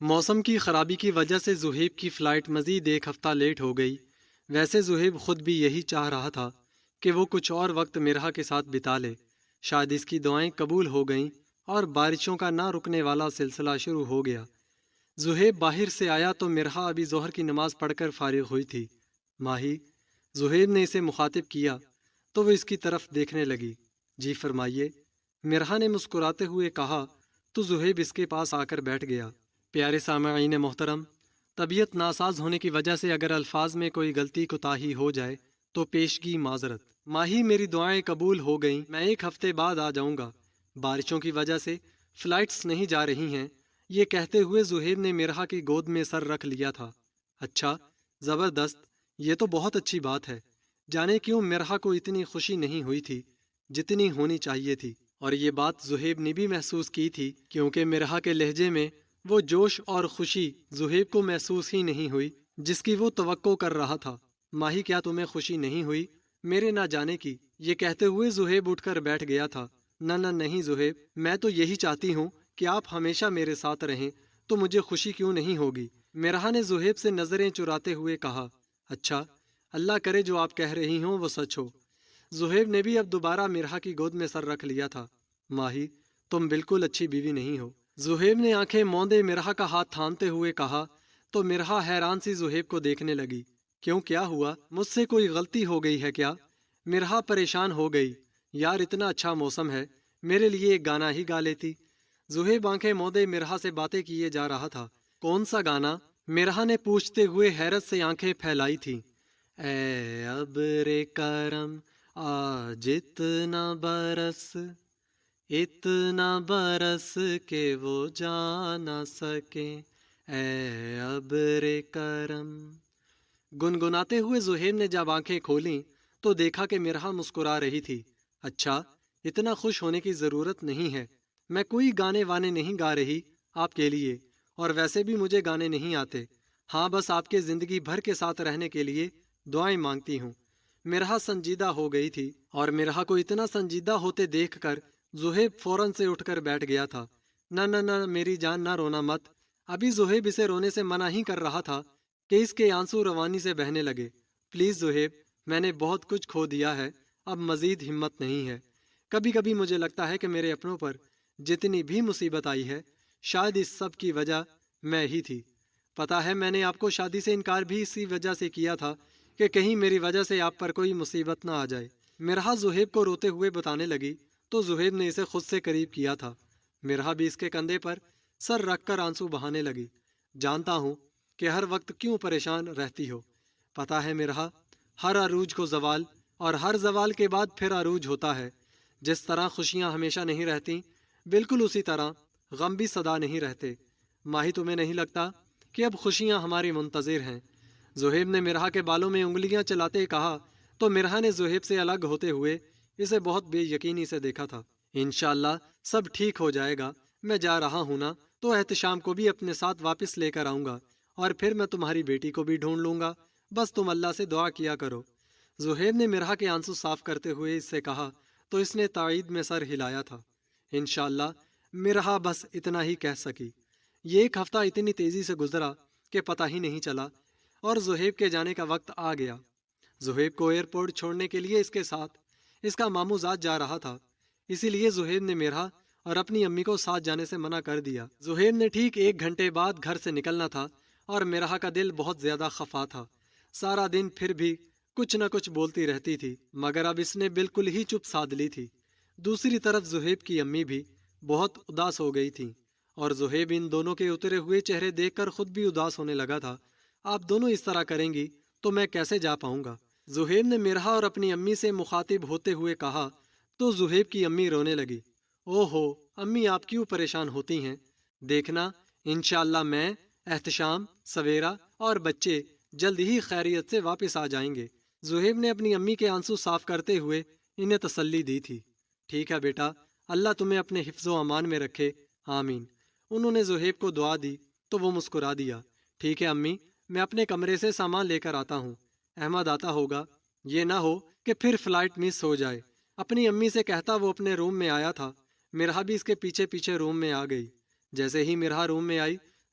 موسم کی خرابی کی وجہ سے زہیب کی فلائٹ مزید ایک ہفتہ لیٹ ہو گئی۔ ویسے زہیب خود بھی یہی چاہ رہا تھا کہ وہ کچھ اور وقت مرحا کے ساتھ بتا لے۔ شاید اس کی دعائیں قبول ہو گئیں اور بارشوں کا نہ رکنے والا سلسلہ شروع ہو گیا۔ زہیب باہر سے آیا تو مرحا ابھی ظہر کی نماز پڑھ کر فارغ ہوئی تھی۔ ماہی، زہیب نے اسے مخاطب کیا تو وہ اس کی طرف دیکھنے لگی۔ جی فرمائیے، مرحا نے مسکراتے ہوئے کہا تو زہیب اس کے پاس آ کر بیٹھ گیا۔ پیارے سامعین محترم، طبیعت ناساز ہونے کی وجہ سے اگر الفاظ میں کوئی غلطی کوتاہی ہو جائے تو پیشگی معذرت۔ ماہی، میری دعائیں قبول ہو گئیں، میں ایک ہفتے بعد آ جاؤں گا۔ بارشوں کی وجہ سے فلائٹس نہیں جا رہی ہیں۔ یہ کہتے ہوئے زہیب نے مرحا کی گود میں سر رکھ لیا تھا۔ اچھا، زبردست، یہ تو بہت اچھی بات ہے۔ جانے کیوں مرحا کو اتنی خوشی نہیں ہوئی تھی جتنی ہونی چاہیے تھی، اور یہ بات زہیب نے بھی محسوس کی تھی، کیونکہ مرحا کے لہجے میں وہ جوش اور خوشی زہیب کو محسوس ہی نہیں ہوئی جس کی وہ توقع کر رہا تھا۔ ماہی، کیا تمہیں خوشی نہیں ہوئی میرے نہ جانے کی؟ یہ کہتے ہوئے زہیب اٹھ کر بیٹھ گیا تھا۔ نہ نہیں زہیب، میں تو یہی چاہتی ہوں کہ آپ ہمیشہ میرے ساتھ رہیں، تو مجھے خوشی کیوں نہیں ہوگی؟ مرحا نے زہیب سے نظریں چراتے ہوئے کہا۔ اچھا، اللہ کرے جو آپ کہہ رہی ہوں وہ سچ ہو۔ زہیب نے بھی اب دوبارہ مرحا کی گود میں سر رکھ لیا تھا۔ ماہی، تم بالکل اچھی بیوی نہیں ہو۔ زہیب نے آنکھیں موندے مرحا کا ہاتھ تھامتے ہوئے کہا تو مرحا حیران سی زہیب کو دیکھنے لگی۔ کیوں، کیا ہوا؟ مجھ سے کوئی غلطی ہو گئی ہے کیا؟ مرحا پریشان ہو گئی۔ یار، اتنا اچھا موسم ہے، میرے لیے ایک گانا ہی گا لیتی۔ زہیب آنکھیں موندے مرحا سے باتیں کیے جا رہا تھا۔ کون سا گانا؟ مرحا نے پوچھتے ہوئے حیرت سے آنکھیں پھیلائی تھیں۔ اے ابر کرم آج اتنا برس کہ وہ جا نہ سکے، اے ابر کرم۔ گنگناتے ہوئے زہیب نے جب آنکھیں کھولیں تو دیکھا کہ مرحا مسکرا رہی تھی۔ اچھا، اتنا خوش ہونے کی ضرورت نہیں ہے، میں کوئی گانے وانے نہیں گا رہی آپ کے لیے، اور ویسے بھی مجھے گانے نہیں آتے۔ ہاں، بس آپ کے زندگی بھر کے ساتھ رہنے کے لیے دعائیں مانگتی ہوں۔ مرحا سنجیدہ ہو گئی تھی، اور مرحا کو اتنا سنجیدہ ہوتے دیکھ کر زہیب فوراً سے اٹھ کر بیٹھ گیا تھا۔ نہ میری جان، نہ رونا مت۔ ابھی زہیب اسے رونے سے منع ہی کر رہا تھا کہ اس کے آنسو روانی سے بہنے لگے۔ پلیز زہیب، میں نے بہت کچھ کھو دیا ہے، اب مزید ہمت نہیں ہے۔ کبھی کبھی مجھے لگتا ہے کہ میرے اپنوں پر جتنی بھی مصیبت آئی ہے، شاید اس سب کی وجہ میں ہی تھی۔ پتا ہے، میں نے آپ کو شادی سے انکار بھی اسی وجہ سے کیا تھا کہ کہیں میری وجہ سے آپ پر کوئی مصیبت نہ آ جائے۔ مرحا زہیب کو روتے ہوئے بتانے لگی تو زہیب نے اسے خود سے قریب کیا تھا۔ مرحا بھی اس کے کندھے پر سر رکھ کر آنسو بہانے لگی۔ جانتا ہوں کہ ہر وقت کیوں پریشان رہتی ہو۔ پتا ہے مرحا، ہر عروج کو زوال، اور ہر زوال کے بعد پھر عروج ہوتا ہے۔ جس طرح خوشیاں ہمیشہ نہیں رہتی، بالکل اسی طرح غم بھی سدا نہیں رہتے۔ ماہی، تمہیں نہیں لگتا کہ اب خوشیاں ہماری منتظر ہیں؟ زہیب نے مرحا کے بالوں میں انگلیاں چلاتے کہا تو مرحا نے زہیب سے الگ ہوتے ہوئے اسے بہت بے یقینی سے دیکھا تھا۔ انشاءاللہ سب ٹھیک ہو جائے گا، میں جا رہا ہوں نا، تو احتشام کو بھی اپنے ساتھ واپس لے کر آؤں گا، اور پھر میں تمہاری بیٹی کو بھی ڈھونڈ لوں گا، بس تم اللہ سے دعا کیا کرو۔ زہیب نے مرحا کے آنسو صاف کرتے ہوئے اس سے کہا تو اس نے تائید میں سر ہلایا تھا۔ انشاءاللہ، مرحا بس اتنا ہی کہہ سکی۔ یہ ایک ہفتہ اتنی تیزی سے گزرا کہ پتہ ہی نہیں چلا، اور زہیب کے جانے کا وقت آ گیا۔ زہیب کو ایئرپورٹ چھوڑنے کے لیے اس کے ساتھ اس کا ماموں ذات جا رہا تھا، اسی لیے زہیب نے مرحا اور اپنی امی کو ساتھ جانے سے منع کر دیا۔ زہیب نے ٹھیک 1 گھنٹے بعد گھر سے نکلنا تھا، اور مرحا کا دل بہت زیادہ خفا تھا۔ سارا دن پھر بھی کچھ نہ کچھ بولتی رہتی تھی، مگر اب اس نے بالکل ہی چپ سادھ لی تھی۔ دوسری طرف زہیب کی امی بھی بہت اداس ہو گئی تھیں، اور زہیب ان دونوں کے اترے ہوئے چہرے دیکھ کر خود بھی اداس ہونے لگا تھا۔ آپ دونوں اس طرح کریں گی تو میں کیسے جا پاؤں گا؟ زہیب نے مرحا اور اپنی امی سے مخاطب ہوتے ہوئے کہا تو زہیب کی امی رونے لگی۔ او ہو امی، آپ کیوں پریشان ہوتی ہیں؟ دیکھنا، انشاءاللہ میں، احتشام، سویرا اور بچے جلد ہی خیریت سے واپس آ جائیں گے۔ زہیب نے اپنی امی کے آنسو صاف کرتے ہوئے انہیں تسلی دی تھی۔ ٹھیک ہے بیٹا، اللہ تمہیں اپنے حفظ و امان میں رکھے، آمین۔ انہوں نے زہیب کو دعا دی تو وہ مسکرا دیا۔ ٹھیک ہے امی، میں اپنے کمرے سے سامان لے کر آتا ہوں، احمد آتا ہوگا، یہ نہ ہو کہ پھر فلائٹ مس ہو جائے۔ اپنی امی سے کہتا وہ اپنے روم میں آیا تھا۔ مرحا بھی اس کے پیچھے پیچھے روم میں آ گئی۔ جیسے ہی مرحا روم میں آئی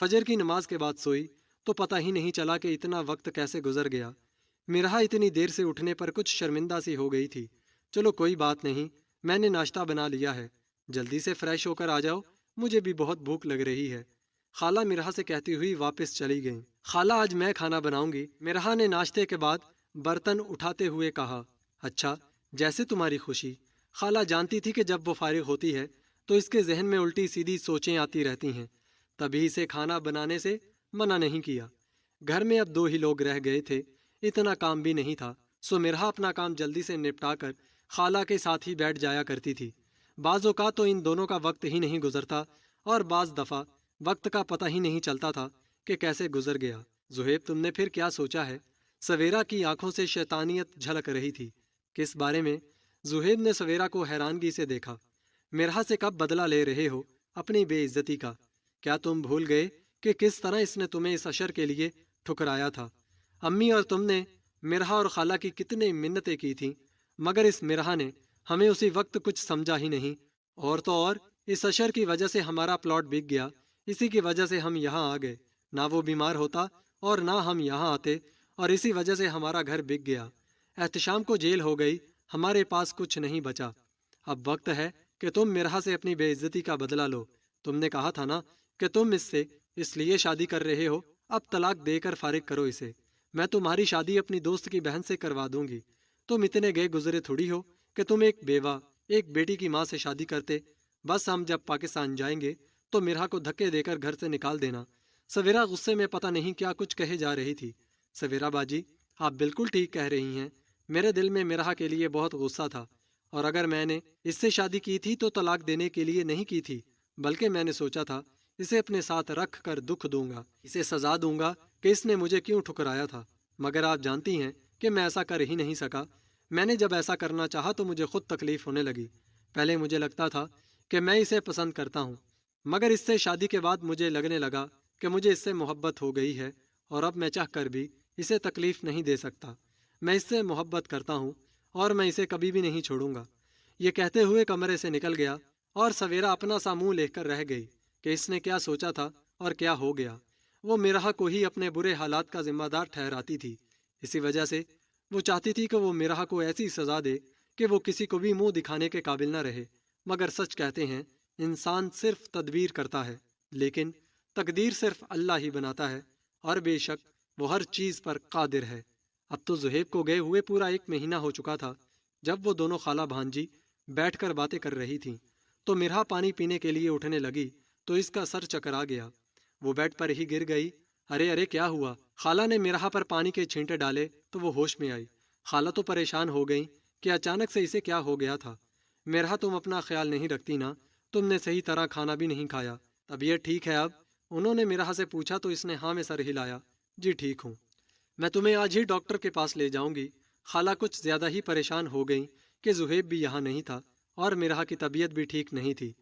فجر کی نماز کے بعد سوئی تو پتہ ہی نہیں چلا کہ اتنا وقت کیسے گزر گیا۔ مرہا اتنی دیر سے اٹھنے پر کچھ شرمندہ سی ہو گئی تھی۔ چلو کوئی بات نہیں، میں نے ناشتہ بنا لیا ہے، جلدی سے فریش ہو کر آ جاؤ، مجھے بھی بہت بھوک لگ رہی ہے۔ خالہ مرہا سے کہتی ہوئی واپس چلی گئیں۔ خالہ آج میں کھانا بناؤں گی، مرہا نے ناشتے کے بعد برتن اٹھاتے ہوئے کہا۔ اچھا، جیسے تمہاری خوشی۔ خالہ جانتی تھی کہ جب وہ فارغ ہوتی ہے تو اس کے ذہن میں الٹی سیدھی سوچیں آتی رہتی ہیں، تبھی اسے کھانا بنانے سے منع نہیں کیا۔ گھر میں اب 2 ہی لوگ رہ گئے تھے، اتنا کام بھی نہیں تھا، سو مرہا اپنا کام جلدی سے نپٹا کر خالہ کے ساتھ ہی بیٹھ جایا کرتی تھی۔ بعض اوقات تو ان دونوں کا وقت ہی نہیں گزرتا اور بعض دفعہ وقت کا پتہ ہی نہیں چلتا تھا کہ کیسے گزر گیا۔ زہیب، تم نے پھر کیا سوچا ہے؟ سویرا کی آنکھوں سے شیطانیت جھلک رہی تھی۔ کس بارے میں؟ زہیب نے سویرا کو حیرانگی سے دیکھا۔ مرہا سے کب بدلہ لے رہے ہو اپنی بے عزتی کا؟ کیا تم بھول گئے کہ کس طرح اس نے تمہیں اس اشر کے لیے ٹھکرایا تھا؟ امی اور تم نے مرہا اور خالہ کی کتنی منتیں کی تھیں، مگر اس مرہا نے ہمیں اسی وقت کچھ سمجھا ہی نہیں، اور تو اور اس اشر کی وجہ سے ہمارا پلاٹ بک گیا، اسی کی وجہ سے ہم یہاں آ گئے، نہ وہ بیمار ہوتا اور نہ ہم یہاں آتے، اور اسی وجہ سے ہمارا گھر بک گیا۔ احتشام کو جیل ہو گئی، ہمارے پاس کچھ نہیں بچا۔ اب وقت ہے کہ تم مرہا سے اپنی بے عزتی کا بدلہ لو۔ تم نے کہا تھا نا کہ تم اس سے اس لیے شادی کر رہے ہو، اب طلاق دے کر فارغ کرو اسے۔ میں تمہاری شادی اپنی دوست کی بہن سے کروا دوں گی۔ تم اتنے گئے گزرے تھوڑی ہو کہ تم ایک بیوہ، ایک بیٹی کی ماں سے شادی کرتے۔ بس ہم جب پاکستان جائیں گے تو مرہا کو دھکے دے کر گھر سے نکال دینا۔ سویرا غصے میں پتہ نہیں کیا کچھ کہے جا رہی تھی۔ سویرا باجی، آپ بالکل ٹھیک کہہ رہی ہیں، میرے دل میں مرہا کے لیے بہت غصہ تھا، اور اگر میں نے اس سے شادی کی تھی تو طلاق دینے کے لیے نہیں کی تھی، بلکہ میں نے سوچا تھا اسے اپنے ساتھ رکھ کر دکھ دوں گا، اسے سزا دوں گا کہ اس نے مجھے کیوں ٹھکرایا تھا۔ مگر آپ جانتی ہیں کہ میں ایسا کر ہی نہیں سکا۔ میں نے جب ایسا کرنا چاہا تو مجھے خود تکلیف ہونے لگی۔ پہلے مجھے لگتا تھا کہ میں اسے پسند کرتا ہوں، مگر اس سے شادی کے بعد مجھے لگنے لگا کہ مجھے اس سے محبت ہو گئی ہے، اور اب میں چاہ کر بھی اسے تکلیف نہیں دے سکتا۔ میں اس سے محبت کرتا ہوں اور میں اسے کبھی بھی نہیں چھوڑوں گا۔ یہ کہتے ہوئے کمرے سے نکل گیا، اور سویرا اپنا سا منہ لے کر رہ گئی کہ اس نے کیا سوچا تھا اور کیا ہو گیا۔ وہ مرہا کو ہی اپنے برے حالات کا ذمہ دار ٹھہراتی تھی، اسی وجہ سے وہ چاہتی تھی کہ وہ مرہا کو ایسی سزا دے کہ وہ کسی کو بھی منہ دکھانے کے قابل نہ رہے۔ مگر سچ کہتے ہیں انسان صرف تدبیر کرتا ہے، لیکن تقدیر صرف اللہ ہی بناتا ہے، اور بے شک وہ ہر چیز پر قادر ہے۔ اب تو زہیب کو گئے ہوئے پورا 1 مہینہ ہو چکا تھا۔ جب وہ دونوں خالہ بھانجی بیٹھ کر باتیں کر رہی تھیں تو مرہا پانی پینے کے لیے اٹھنے لگی تو اس کا سر چکرا گیا، وہ بیڈ پر ہی گر گئی۔ ارے ارے، کیا ہوا؟ خالہ نے مرہا پر پانی کے چھینٹے ڈالے تو وہ ہوش میں آئی۔ خالہ تو پریشان ہو گئیں کہ اچانک سے اسے کیا ہو گیا تھا۔ مرہا، تم اپنا خیال نہیں رکھتی نا، تم نے صحیح طرح کھانا بھی نہیں کھایا، طبیعت ٹھیک ہے اب؟ انہوں نے مرہا سے پوچھا تو اس نے ہاں میں سر ہلایا۔ جی ٹھیک ہوں، میں تمہیں آج ہی ڈاکٹر کے پاس لے جاؤں گی۔ خالہ کچھ زیادہ ہی پریشان ہو گئیں کہ زہیب بھی یہاں نہیں تھا اور مرہا کی طبیعت بھی ٹھیک نہیں تھی،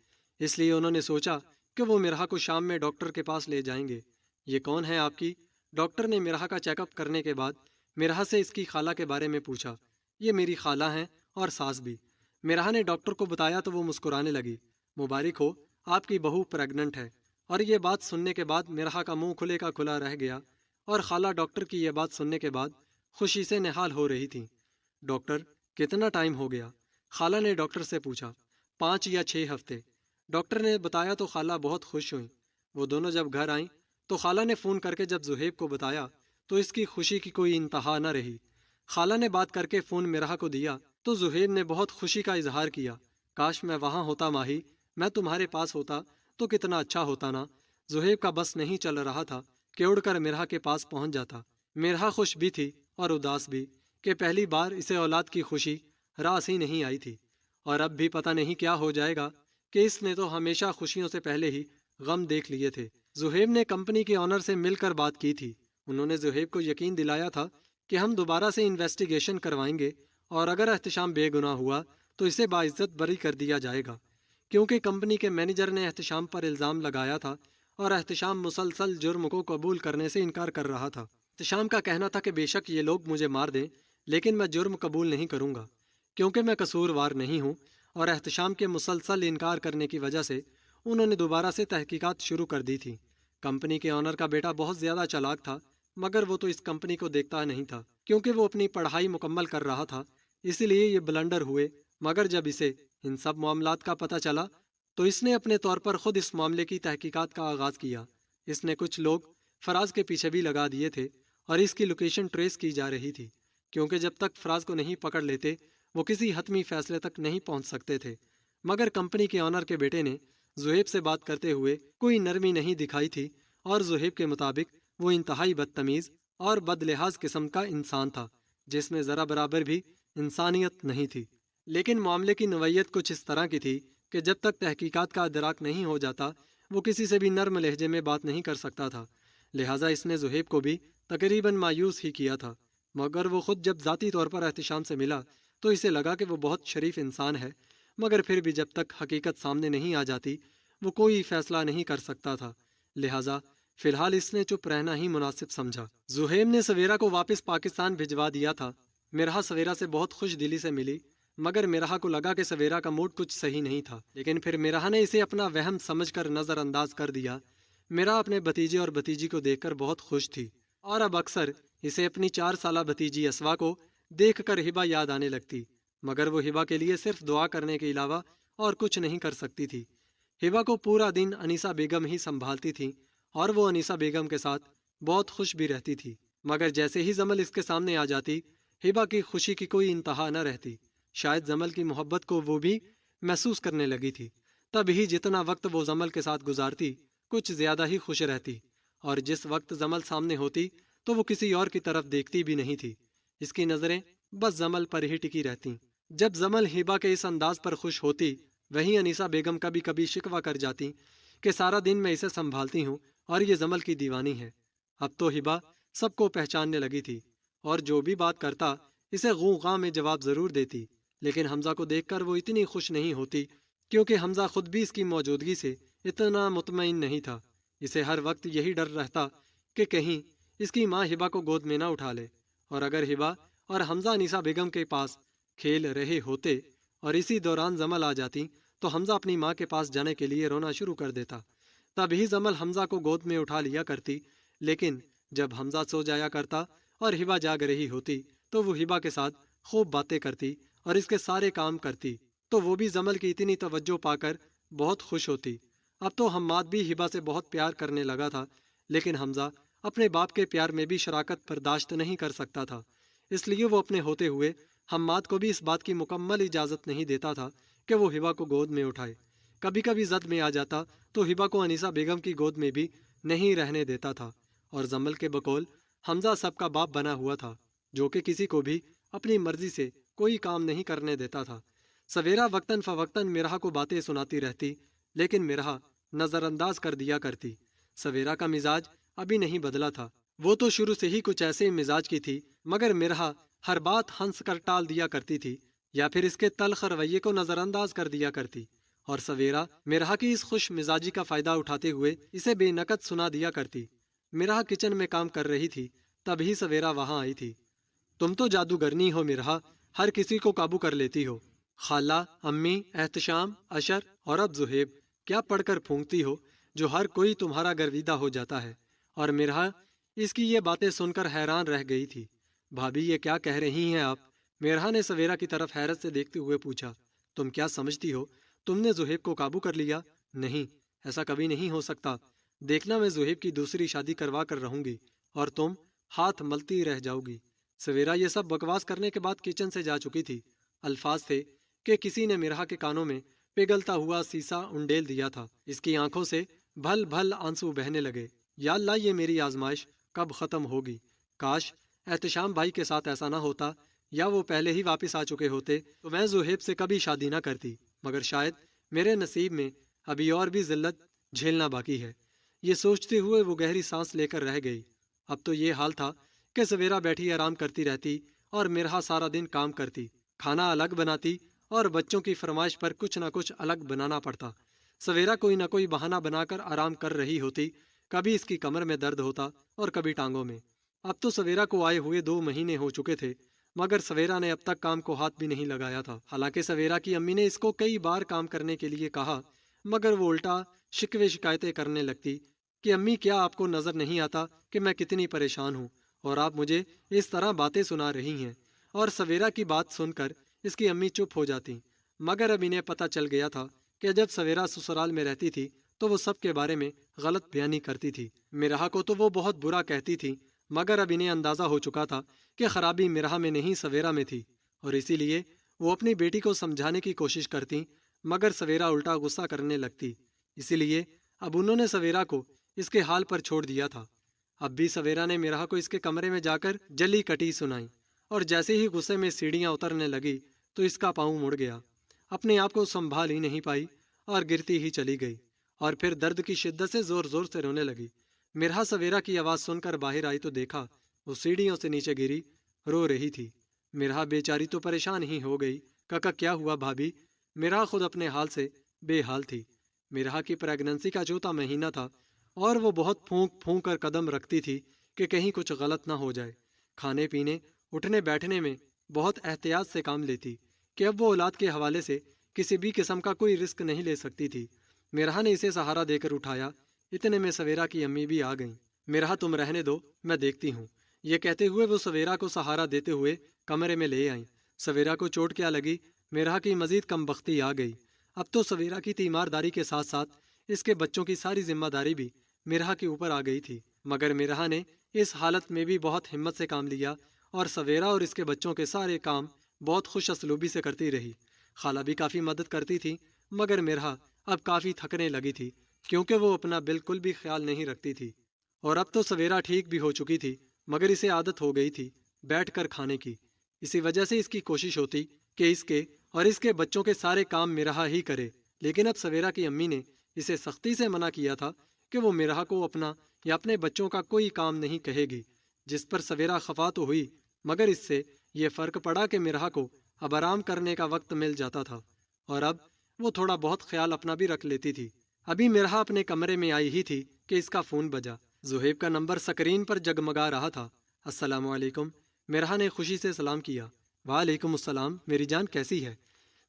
اس لیے انہوں نے سوچا کہ وہ مرہا کو شام میں ڈاکٹر کے پاس لے جائیں گے۔ یہ کون ہے آپ کی؟ ڈاکٹر نے مرہا کا چیک اپ کرنے کے بعد مرہا سے اس کی خالہ کے بارے میں پوچھا۔ یہ میری خالہ ہیں اور ساس بھی۔ مرہا نے ڈاکٹر کو بتایا تو وہ مسکرانے لگی۔ مبارک ہو، آپ کی بہو پریگننٹ ہے۔ اور یہ بات سننے کے بعد مرہا کا منہ کھلے کا کھلا رہ گیا، اور خالہ ڈاکٹر کی یہ بات سننے کے بعد خوشی سے نہال ہو رہی تھی۔ ڈاکٹر، کتنا ٹائم ہو گیا؟ خالہ نے ڈاکٹر سے پوچھا۔ 5 یا 6 ہفتے، ڈاکٹر نے بتایا تو خالہ بہت خوش ہوئیں۔ وہ دونوں جب گھر آئیں تو خالہ نے فون کر کے جب زہیب کو بتایا تو اس کی خوشی کی کوئی انتہا نہ رہی۔ خالہ نے بات کر کے فون مرہا کو دیا تو زہیب نے بہت خوشی کا اظہار کیا۔ کاش میں وہاں ہوتا ماہی، میں تمہارے پاس ہوتا تو کتنا اچھا ہوتا نا۔ زہیب کا بس نہیں چل رہا تھا کہ اڑ کر مرہا کے پاس پہنچ جاتا۔ مرہا خوش بھی تھی اور اداس بھی کہ پہلی بار اسے اولاد کی خوشی راس ہی نہیں آئی تھی، اور اب بھی پتہ نہیں کیا ہو جائے گا کہ اس نے تو ہمیشہ خوشیوں سے پہلے ہی غم دیکھ لیے تھے۔ زہیب نے کمپنی کے آنر سے مل کر بات کی تھی۔ انہوں نے زہیب کو یقین دلایا تھا کہ ہم دوبارہ سے انویسٹیگیشن کروائیں گے، اور اگر احتشام بے گناہ ہوا تو اسے باعزت بری کر دیا جائے گا، کیونکہ کمپنی کے مینیجر نے احتشام پر الزام لگایا تھا اور احتشام مسلسل جرم کو قبول کرنے سے انکار کر رہا تھا۔ احتشام کا کہنا تھا کہ بے شک یہ لوگ مجھے مار دیں لیکن میں جرم قبول نہیں کروں گا، کیونکہ میں قصوروار نہیں ہوں، اور احتشام کے مسلسل انکار کرنے کی وجہ سے انہوں نے دوبارہ سے تحقیقات شروع کر دی تھی۔ کمپنی کے آنر کا بیٹا بہت زیادہ چالاک تھا، مگر وہ تو اس کمپنی کو دیکھتا نہیں تھا کیونکہ وہ اپنی پڑھائی مکمل کر رہا تھا، اسی لیے یہ بلنڈر ہوئے۔ مگر جب اسے ان سب معاملات کا پتہ چلا تو اس نے اپنے طور پر خود اس معاملے کی تحقیقات کا آغاز کیا۔ اس نے کچھ لوگ فراز کے پیچھے بھی لگا دیے تھے اور اس کی لوکیشن ٹریس کی جا رہی تھی، کیونکہ جب تک فراز کو نہیں پکڑ لیتے وہ کسی حتمی فیصلے تک نہیں پہنچ سکتے تھے۔ مگر کمپنی کے آنر کے بیٹے نے زہیب سے بات کرتے ہوئے کوئی نرمی نہیں دکھائی تھی، اور زہیب کے مطابق وہ انتہائی بدتمیز اور بد لحاظ قسم کا انسان تھا جس میں ذرا برابر بھی انسانیت نہیں تھی۔ لیکن معاملے کی نوعیت کچھ اس طرح کی تھی کہ جب تک تحقیقات کا ادراک نہیں ہو جاتا وہ کسی سے بھی نرم لہجے میں بات نہیں کر سکتا تھا، لہٰذا اس نے زہیب کو بھی تقریباً مایوس ہی کیا تھا۔ مگر وہ خود جب ذاتی طور پر احتشام سے ملا تو اسے لگا کہ وہ بہت شریف انسان ہے، مگر پھر بھی جب تک حقیقت سامنے نہیں آ جاتی وہ کوئی فیصلہ نہیں کر سکتا تھا، لہٰذا فی الحال اس نے چپ رہنا ہی مناسب سمجھا۔ زہیب نے سویرا کو واپس پاکستان بھجوا دیا تھا۔ مرحا سویرا سے بہت خوش دلی سے ملی، مگر مرحا کو لگا کہ سویرا کا موڈ کچھ صحیح نہیں تھا، لیکن پھر مرحا نے اسے اپنا وہم سمجھ کر نظر انداز کر دیا۔ مرحا اپنے بھتیجے اور بھتیجی کو دیکھ کر بہت خوش تھی، اور اب اکثر اسے اپنی 4 سالہ بھتیجی اسوا کو دیکھ کر ہبا یاد آنے لگتی، مگر وہ ہبا کے لیے صرف دعا کرنے کے علاوہ اور کچھ نہیں کر سکتی تھی۔ ہبا کو پورا دن انیسہ بیگم ہی سنبھالتی تھی اور وہ انیسہ بیگم کے ساتھ بہت خوش بھی رہتی تھی، مگر جیسے ہی زمل اس کے سامنے آ جاتی ہبا کی خوشی کی کوئی انتہا نہ رہتی۔ شاید زمل کی محبت کو وہ بھی محسوس کرنے لگی تھی، تب ہی جتنا وقت وہ زمل کے ساتھ گزارتی کچھ زیادہ ہی خوش رہتی، اور جس وقت زمل سامنے ہوتی تو وہ کسی اور کی طرف دیکھتی بھی نہیں تھی، اس کی نظریں بس زمل پر ہی ٹکی رہتی۔ جب زمل ہبا کے اس انداز پر خوش ہوتی وہیں انیسہ بیگم کبھی کبھی شکوہ کر جاتی کہ سارا دن میں اسے سنبھالتی ہوں اور یہ زمل کی دیوانی ہے۔ اب تو ہبا سب کو پہچاننے لگی تھی اور جو بھی بات کرتا اسے غوں غاں میں جواب ضرور دیتی، لیکن حمزہ کو دیکھ کر وہ اتنی خوش نہیں ہوتی کیونکہ حمزہ خود بھی اس کی موجودگی سے اتنا مطمئن نہیں تھا۔ اسے ہر وقت یہی ڈر رہتا کہ کہیں اس کی ماں ہبا کو گود میں نہ اٹھا لے، اور اگر ہبا اور حمزہ انیسہ بیگم کے پاس کھیل رہے ہوتے اور اسی دوران زمل آ جاتی تو حمزہ اپنی ماں کے پاس جانے کے لیے رونا شروع کر دیتا۔ تب ہی زمل حمزہ کو گود میں اٹھا لیا کرتی، لیکن جب حمزہ سو جایا کرتا اور ہبا جاگ رہی ہوتی تو وہ ہبا کے ساتھ خوب باتیں کرتی اور اس کے سارے کام کرتی، تو وہ بھی زمل کی اتنی توجہ پا کر بہت خوش ہوتی۔ اب تو حماد بھی ہبا سے بہت پیار کرنے لگا تھا، لیکن حمزہ اپنے باپ کے پیار میں بھی شراکت برداشت نہیں کر سکتا تھا، اس لیے وہ اپنے ہوتے ہوئے حماد کو بھی اس بات کی مکمل اجازت نہیں دیتا تھا کہ وہ ہبا کو گود میں اٹھائے۔ کبھی کبھی زد میں آ جاتا تو ہبا کو انیسہ بیگم کی گود میں بھی نہیں رہنے دیتا تھا، اور زمل کے بقول حمزہ سب کا باپ بنا ہوا تھا جو کہ کسی کو بھی اپنی مرضی سے کوئی کام نہیں کرنے دیتا تھا۔ سویرا وقتاً فوقتاً مرحا کو باتیں سناتی رہتی، لیکن مرحا نظر انداز کر دیا کرتی۔ سویرا کا مزاج ابھی نہیں بدلا تھا، وہ تو شروع سے ہی کچھ ایسے مزاج کی تھی، مگر مرحا ہر بات ہنس کر ٹال دیا کرتی تھی یا پھر اس کے تلخ رویے کو نظر انداز کر دیا کرتی، اور سویرا مرحا کی اس خوش مزاجی کا فائدہ اٹھاتے ہوئے اسے بے نقد سنا دیا کرتی۔ مرحا کچن میں کام کر رہی تھی، تبھی سویرا وہاں آئی تھی۔ تم تو جادوگرنی ہو مرحا، ہر کسی کو قابو کر لیتی ہو۔ خالہ، امی، احتشام، اشر اور اب زہیب، کیا پڑھ کر پھونکتی ہو جو ہر کوئی تمہارا گرویدہ ہو جاتا ہے۔ اور مرحا اس کی یہ باتیں سن کر حیران رہ گئی تھی۔ بھابھی یہ کیا کہہ رہی ہیں آپ؟ مرحا نے سویرا کی طرف حیرت سے دیکھتے ہوئے پوچھا۔ تم کیا سمجھتی ہو تم نے زہیب کو قابو کر لیا؟ نہیں، ایسا کبھی نہیں ہو سکتا۔ دیکھنا میں زہیب کی دوسری شادی کروا کر رہوں گی اور تم ہاتھ ملتی رہ جاؤ گی۔ سویرا یہ سب بکواس کرنے کے بعد کچن سے جا چکی تھی۔ الفاظ تھے کہ کسی نے مرحا کے کانوں میں پگھلتا ہوا سیسا انڈیل دیا تھا۔ اس کی آنکھوں سے بھل بھل آنسو بہنے لگے۔ یا اللہ، یہ میری آزمائش کب ختم ہوگی؟ کاش احتشام بھائی کے ساتھ ایسا نہ ہوتا، یا وہ پہلے ہی واپس آ چکے ہوتے تو میں زہیب سے کبھی شادی نہ کرتی، مگر شاید میرے نصیب میں ابھی اور بھی ذلت جھیلنا باقی ہے۔ یہ سوچتے ہوئے وہ گہری سانس لے کر رہ گئی۔ اب تو یہ حال تھا کہ سویرا بیٹھی آرام کرتی رہتی اور مرحا سارا دن کام کرتی، کھانا الگ بناتی اور بچوں کی فرمائش پر کچھ نہ کچھ الگ بنانا پڑتا۔ سویرا کوئی نہ کوئی بہانہ بنا کر آرام کر رہی ہوتی، کبھی اس کی کمر میں درد ہوتا اور کبھی ٹانگوں میں۔ اب تو سویرا کو آئے ہوئے 2 مہینے ہو چکے تھے، مگر سویرا نے اب تک کام کو ہاتھ بھی نہیں لگایا تھا۔ حالانکہ سویرا کی امی نے اس کو کئی بار کام کرنے کے لیے کہا، مگر وہ الٹا شکوے شکایتیں کرنے لگتی کہ امی کیا آپ کو نظر نہیں آتا کہ میں کتنی پریشان ہوں اور آپ مجھے اس طرح باتیں سنا رہی ہیں؟ اور سویرا کی بات سن کر اس کی امی چپ ہو جاتی، مگر اب انہیں پتہ چل گیا تھا کہ جب سویرا سسرال میں رہتی تھی تو وہ سب کے بارے میں غلط بیانی کرتی تھی۔ مرہا کو تو وہ بہت برا کہتی تھی، مگر اب انہیں اندازہ ہو چکا تھا کہ خرابی مرہا میں نہیں سویرا میں تھی، اور اسی لیے وہ اپنی بیٹی کو سمجھانے کی کوشش کرتی، مگر سویرا الٹا غصہ کرنے لگتی۔ اسی لیے اب انہوں نے سویرا کو اس کے حال پر چھوڑ دیا تھا۔ اب بھی سویرا نے مرہا کو اس کے کمرے میں جا کر جلی کٹی سنائی، اور جیسے ہی غصے میں سیڑھیاں اترنے لگی تو اس کا پاؤں مڑ گیا، اپنے آپ کو سنبھال ہی نہیں پائی اور گرتی ہی چلی گئی، اور پھر درد کی شدت سے زور زور سے رونے لگی۔ مرہا سویرا کی آواز سن کر باہر آئی تو دیکھا وہ سیڑھیوں سے نیچے گری رو رہی تھی۔ مرہا بیچاری تو پریشان ہی ہو گئی۔ ککا کیا ہوا بھابھی؟ مرہا خود اپنے حال سے بے حال تھی۔ مرہا کی پریگننسی کا 4واں مہینہ تھا اور وہ بہت پھونک پھونک کر قدم رکھتی تھی کہ کہیں کچھ غلط نہ ہو جائے۔ کھانے پینے اٹھنے بیٹھنے میں بہت احتیاط سے کام لیتی کہ اب وہ اولاد کے حوالے سے کسی بھی قسم کا کوئی رسک نہیں لے سکتی تھی۔ مرہا نے اسے سہارا دے کر اٹھایا، اتنے میں سویرا کی امی بھی آ گئیں۔ مرہا تم رہنے دو، میں دیکھتی ہوں، یہ کہتے ہوئے وہ سویرا کو سہارا دیتے ہوئے کمرے میں لے آئیں۔ سویرا کو چوٹ کیا لگی؟ مرہا کی مزید کم بختی آ گئی۔ اب تو سویرا کی تیمارداری کے ساتھ ساتھ اس کے بچوں کی ساری ذمہ داری بھی مرہا کے اوپر آ گئی تھی، مگر مرہا نے اس حالت میں بھی بہت ہمت سے کام لیا اور سویرا اور اس کے بچوں کے سارے کام بہت خوش اسلوبی سے کرتی رہی۔ خالہ بھی کافی مدد کرتی تھی، مگر مرہا اب کافی تھکنے لگی تھی کیونکہ وہ اپنا بالکل بھی خیال نہیں رکھتی تھی، اور اب تو سویرا ٹھیک بھی ہو چکی تھی، مگر اسے عادت ہو گئی تھی بیٹھ کر کھانے کی۔ اسی وجہ سے اس کی کوشش ہوتی کہ اس کے اور اس کے بچوں کے سارے کام مرہا ہی کرے، لیکن اب سویرا کی امی نے اسے سختی سے منع کیا تھا کہ وہ مرہا کو اپنا یا اپنے بچوں کا کوئی کام نہیں کہے گی، جس پر سویرا خفا تو ہوئی، مگر اس سے یہ فرق پڑا کہ مرہا کو اب آرام کرنے کا وقت مل جاتا تھا، اور اب وہ تھوڑا بہت خیال اپنا بھی رکھ لیتی تھی۔ ابھی مرہا اپنے کمرے میں آئی ہی تھی کہ اس کا فون بجا۔ زہیب کا نمبر سکرین پر جگمگا رہا تھا۔ السلام علیکم، مرہا نے خوشی سے سلام کیا۔ وعلیکم السلام، میری جان کیسی ہے؟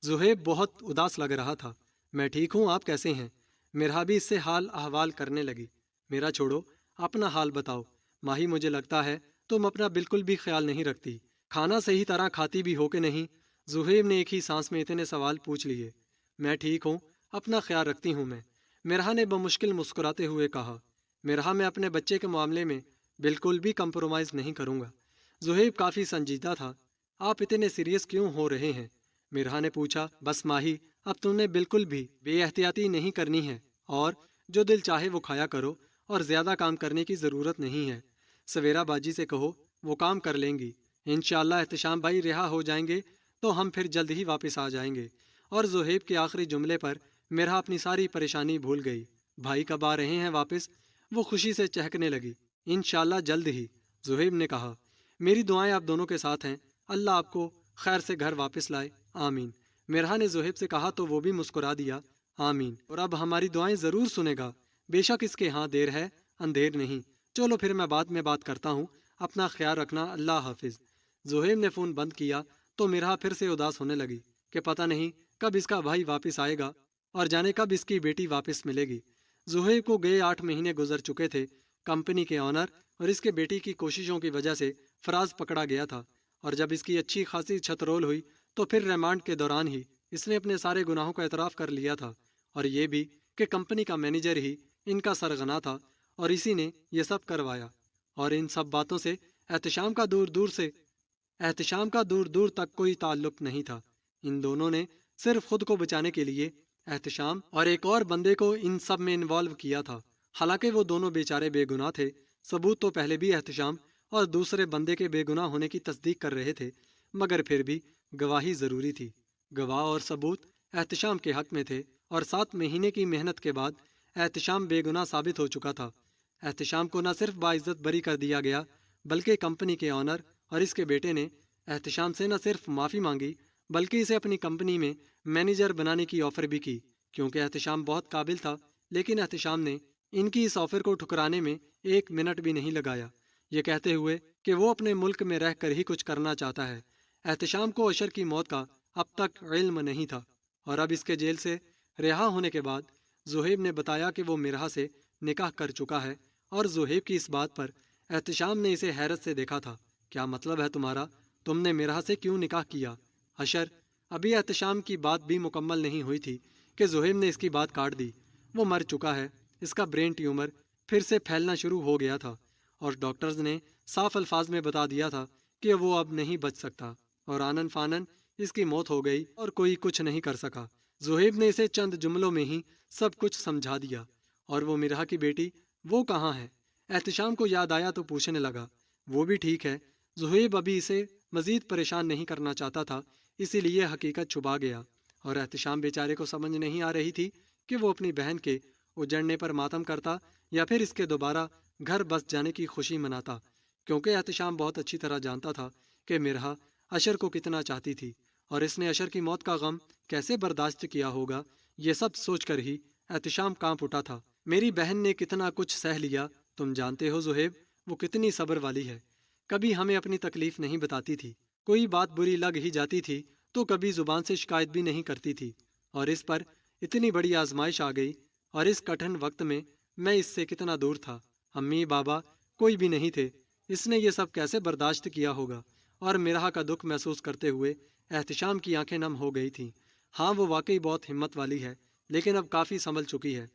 زہیب بہت اداس لگ رہا تھا۔ میں ٹھیک ہوں، آپ کیسے ہیں؟ مرہا بھی اس سے حال احوال کرنے لگی۔ میرا چھوڑو، اپنا حال بتاؤ۔ ماہی مجھے لگتا ہے تم اپنا بالکل بھی خیال نہیں رکھتی، کھانا صحیح طرح کھاتی بھی ہو کہ نہیں؟ زہیب نے ایک ہی سانس میں اتنے سوال پوچھ لیے۔ میں ٹھیک ہوں، اپنا خیال رکھتی ہوں میں، مرہا نے بمشکل مسکراتے ہوئے کہا۔ مرہا میں اپنے بچے کے معاملے میں بالکل بھی کمپرومائز نہیں کروں گا۔ زہیب کافی سنجیدہ تھا۔ آپ اتنے سیریس کیوں ہو رہے ہیں؟ مرہا نے پوچھا۔ بس ماہی، اب تم نے بالکل بھی بے احتیاطی نہیں کرنی ہے، اور جو دل چاہے وہ کھایا کرو، اور زیادہ کام کرنے کی ضرورت نہیں ہے۔ سویرا باجی سے کہو، وہ کام کر لیں گی۔ انشاءاللہ احتشام بھائی رہا ہو جائیں گے تو ہم پھر جلد ہی واپس آ جائیں گے۔ اور زہیب کے آخری جملے پر مرہا اپنی ساری پریشانی بھول گئی۔ بھائی کب آ رہے ہیں واپس؟ وہ خوشی سے چہکنے لگی۔ انشاءاللہ جلد ہی، زہیب نے کہا۔ میری دعائیں آپ دونوں کے ساتھ ہیں، اللہ آپ کو خیر سے گھر واپس لائے، آمین۔ مرہا نے زہیب سے کہا تو وہ بھی مسکرا دیا، آمین، اور اب ہماری دعائیں ضرور سنے گا، بے شک اس کے ہاں دیر ہے اندھیر نہیں۔ چلو پھر میں بعد میں بات کرتا ہوں، اپنا خیال رکھنا، اللہ حافظ۔ زہیب نے فون بند کیا تو مرہا پھر سے اداس ہونے لگی کہ پتہ نہیں کب اس کا بھائی واپس آئے گا اور جانے کب اس کی بیٹی واپس ملے گی۔ زہیب کو گئے 8 مہینے گزر چکے تھے۔ کمپنی کے آنر اور اس کے بیٹی کی کوششوں کی وجہ سے فراز پکڑا گیا تھا، اور جب اس کی اچھی خاصی چھت رول ہوئی تو پھر ریمانڈ کے دوران ہی اس نے اپنے سارے گناہوں کا اعتراف کر لیا تھا، اور یہ بھی کہ کمپنی کا مینیجر ہی ان کا سرغنہ تھا اور اسی نے یہ سب کروایا۔ اور ان سب باتوں سے احتشام کا دور دور تک کوئی تعلق نہیں تھا۔ ان دونوں نے صرف خود کو بچانے کے لیے احتشام اور ایک اور بندے کو ان سب میں انوالو کیا تھا، حالانکہ وہ دونوں بیچارے بے گناہ تھے۔ ثبوت تو پہلے بھی احتشام اور دوسرے بندے کے بے گناہ ہونے کی تصدیق کر رہے تھے، مگر پھر بھی گواہی ضروری تھی۔ گواہ اور ثبوت احتشام کے حق میں تھے، اور 7 مہینے کی محنت کے بعد احتشام بے گناہ ثابت ہو چکا تھا۔ احتشام کو نہ صرف باعزت بری کر دیا گیا، بلکہ کمپنی کے آنر اور اس کے بیٹے نے احتشام سے نہ صرف معافی مانگی بلکہ اسے اپنی کمپنی میں مینیجر بنانے کی آفر بھی کی، کیونکہ احتشام بہت قابل تھا۔ لیکن احتشام نے ان کی اس آفر کو ٹھکرانے میں 1 منٹ بھی نہیں لگایا، یہ کہتے ہوئے کہ وہ اپنے ملک میں رہ کر ہی کچھ کرنا چاہتا ہے۔ احتشام کو اشر کی موت کا اب تک علم نہیں تھا، اور اب اس کے جیل سے رہا ہونے کے بعد زہیب نے بتایا کہ وہ مرہا سے نکاح کر چکا ہے، اور زہیب کی اس بات پر احتشام نے اسے حیرت سے دیکھا تھا۔ کیا مطلب ہے تمہارا؟ تم نے مرحا سے کیوں نکاح کیا؟ حشر، ابھی احتشام کی بات بھی مکمل نہیں ہوئی تھی کہ زہیب نے اس کی بات کاٹ دی۔ وہ مر چکا ہے، اس کا برین ٹیومر پھر سے پھیلنا شروع ہو گیا تھا، اور ڈاکٹرز نے صاف الفاظ میں بتا دیا تھا کہ وہ اب نہیں بچ سکتا، اور آنن فانن اس کی موت ہو گئی اور کوئی کچھ نہیں کر سکا۔ زہیب نے اسے چند جملوں میں ہی سب کچھ سمجھا دیا۔ اور وہ مرحا کی بیٹی، وہ کہاں ہے؟ احتشام کو یاد آیا تو پوچھنے لگا۔ وہ بھی ٹھیک ہے۔ زہیب ابھی اسے مزید پریشان نہیں کرنا چاہتا تھا، اسی لیے حقیقت چھپا گیا، اور احتشام بیچارے کو سمجھ نہیں آ رہی تھی کہ وہ اپنی بہن کے اجڑنے پر ماتم کرتا یا پھر اس کے دوبارہ گھر بس جانے کی خوشی مناتا، کیونکہ احتشام بہت اچھی طرح جانتا تھا کہ مرحا اشر کو کتنا چاہتی تھی، اور اس نے اشر کی موت کا غم کیسے برداشت کیا ہوگا، یہ سب سوچ کر ہی احتشام کانپ اٹھا تھا۔ میری بہن نے کتنا کچھ سہ لیا، تم جانتے ہو زہیب، وہ کتنی صبر والی ہے۔ کبھی ہمیں اپنی تکلیف نہیں بتاتی تھی، کوئی بات بری لگ ہی جاتی تھی تو کبھی زبان سے شکایت بھی نہیں کرتی تھی، اور اس پر اتنی بڑی آزمائش آ گئی، اور اس کٹھن وقت میں میں اس سے کتنا دور تھا، امی بابا کوئی بھی نہیں تھے، اس نے یہ سب کیسے برداشت کیا ہوگا۔ اور مرحا کا دکھ محسوس کرتے ہوئے احتشام کی آنکھیں نم ہو گئی تھیں۔ ہاں، وہ واقعی بہت ہمت والی ہے، لیکن اب کافی سنبھل چکی ہے۔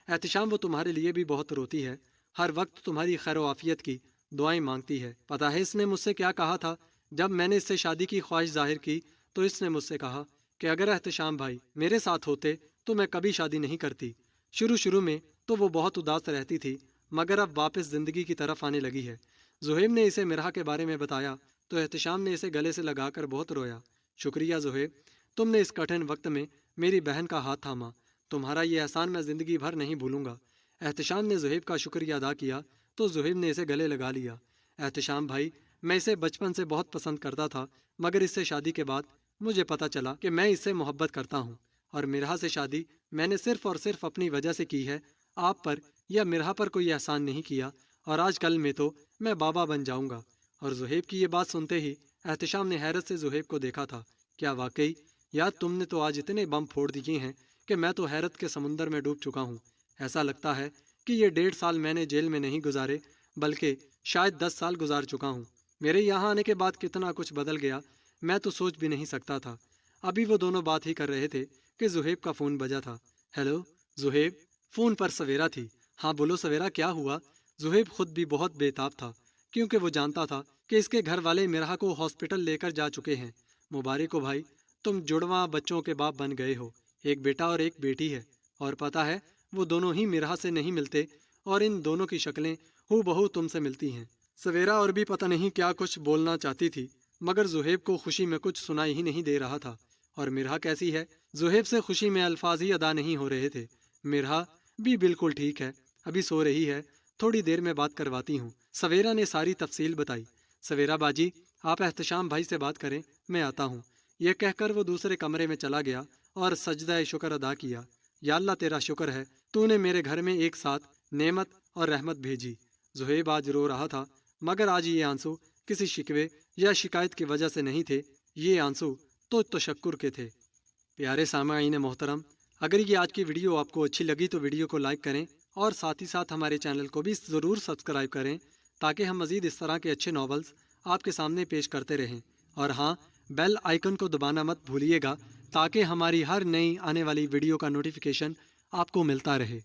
احتشام، وہ تمہارے لیے بھی بہت روتی ہے، ہر وقت تمہاری خیر و عافیت کی دعائیں مانگتی ہے۔ پتہ ہے اس نے مجھ سے کیا کہا تھا؟ جب میں نے اس سے شادی کی خواہش ظاہر کی تو اس نے مجھ سے کہا کہ اگر احتشام بھائی میرے ساتھ ہوتے تو میں کبھی شادی نہیں کرتی۔ شروع میں تو وہ بہت اداس رہتی تھی، مگر اب واپس زندگی کی طرف آنے لگی ہے۔ زہیب نے اسے مرحا کے بارے میں بتایا تو احتشام نے اسے گلے سے لگا کر بہت رویا۔ شکریہ زہیب، تم نے اس کٹھن وقت میں میری بہن کا ہاتھ تھاما، تمہارا یہ احسان میں زندگی بھر نہیں بھولوں گا۔ احتشام نے زہیب کا شکریہ ادا کیا تو زہیب نے اسے گلے لگا لیا۔ احتشام بھائی، میں اسے بچپن سے بہت پسند کرتا تھا، مگر اس سے شادی کے بعد مجھے پتہ چلا کہ میں اس سے محبت کرتا ہوں، اور مرحا سے شادی میں نے صرف اور صرف اپنی وجہ سے کی ہے، آپ پر یا مرحا پر کوئی احسان نہیں کیا، اور آج کل میں تو میں بابا بن جاؤں گا۔ اور زہیب کی یہ بات سنتے ہی احتشام نے حیرت سے زہیب کو دیکھا تھا۔ کیا واقعی؟ یار، تم نے تو آج اتنے بم پھوڑ دیے ہیں کہ میں تو حیرت کے سمندر میں ڈوب چکا ہوں۔ ایسا لگتا ہے کہ یہ 1.5 سال میں نے جیل میں نہیں گزارے، بلکہ شاید 10 سال گزار چکا ہوں۔ میرے یہاں آنے کے بعد کتنا کچھ بدل گیا، میں تو سوچ بھی نہیں سکتا تھا۔ ابھی وہ دونوں بات ہی کر رہے تھے کہ زہیب کا فون بجا تھا۔ ہیلو زہیب، فون پر سویرا تھی۔ ہاں بولو سویرا، کیا ہوا؟ زہیب خود بھی بہت بے تاب تھا، کیونکہ وہ جانتا تھا کہ اس کے گھر والے مرحا کو ہاسپٹل لے کر جا چکے ہیں۔ مبارک ہو بھائی، تم جڑواں بچوں کے باپ بن گئے ہو، ایک بیٹا اور ایک بیٹی ہے، اور پتہ ہے وہ دونوں ہی مرحا سے نہیں ملتے، اور ان دونوں کی شکلیں ہو بہو تم سے ملتی ہیں۔ سویرا اور بھی پتہ نہیں کیا کچھ بولنا چاہتی تھی، مگر زہیب کو خوشی میں کچھ سنائی ہی نہیں دے رہا تھا۔ اور مرحا کیسی ہے؟ زہیب سے خوشی میں الفاظ ہی ادا نہیں ہو رہے تھے۔ مرحا بھی بالکل ٹھیک ہے، ابھی سو رہی ہے، تھوڑی دیر میں بات کرواتی ہوں۔ سویرا نے ساری تفصیل بتائی۔ سویرا باجی، آپ احتشام بھائی سے بات کریں، میں آتا ہوں۔ یہ کہہ کر وہ دوسرے کمرے میں چلا گیا اور سجدہ شکر ادا کیا۔ یا اللہ، تیرا شکر ہے، تو نے میرے گھر میں ایک ساتھ نعمت اور رحمت بھیجی۔ زہیب آج رو رہا تھا، مگر آج یہ آنسو کسی شکوے یا شکایت کی وجہ سے نہیں تھے، یہ آنسو تو تشکر کے تھے۔ پیارے سامعین محترم، اگر یہ آج کی ویڈیو آپ کو اچھی لگی تو ویڈیو کو لائک کریں، اور ساتھ ہی ساتھ ہمارے چینل کو بھی ضرور سبسکرائب کریں، تاکہ ہم مزید اس طرح کے اچھے ناولز آپ کے سامنے پیش کرتے رہیں۔ اور ہاں، بیل آئیکن کو دبانا مت بھولیے گا، تاکہ ہماری ہر نئی آنے والی ویڈیو کا نوٹیفیکیشن آپ کو ملتا رہے۔